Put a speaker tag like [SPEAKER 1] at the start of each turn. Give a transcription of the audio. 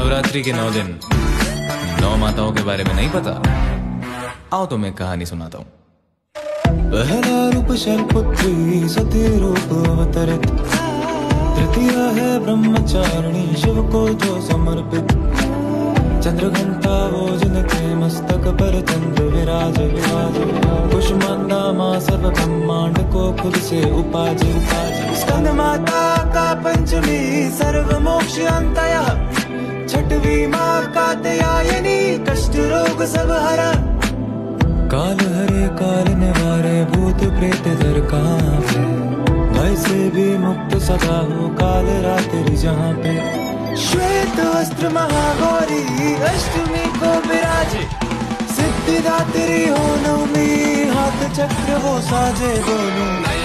[SPEAKER 1] नवरात्रि के 9 दिन 9 माताओं के बारे में नहीं पता? आओ तो मैं कहानी सुनाता हूँ।
[SPEAKER 2] पहला रूप शैलपुत्री सती रूप अवतरित, तृतीया है ब्रह्मचारिणी शिव को जो समर्पित, चंद्रघंटा वो जिनके मस्तक पर चंद्र विराज विराज, कुष्मांडा माँ सब ब्रह्मांड को खुद से उपाजे उपाजे, स्कंद माता का पंचमी सर्व मोक्ष अंतयः, छठवीं माँ कात्यायनी कष्ट रोग सब हरा, काल हरे काल निवारे भूत प्रेत दर कहाँ पे, भय से भी मुक्त सदा हो काल रात्रि जहाँ पे, श्वेत वस्त्र महागौरी अष्टमी को विराजे, सिद्धिदात्री हो नवमी हाथ चक्र वो साजे दोनों।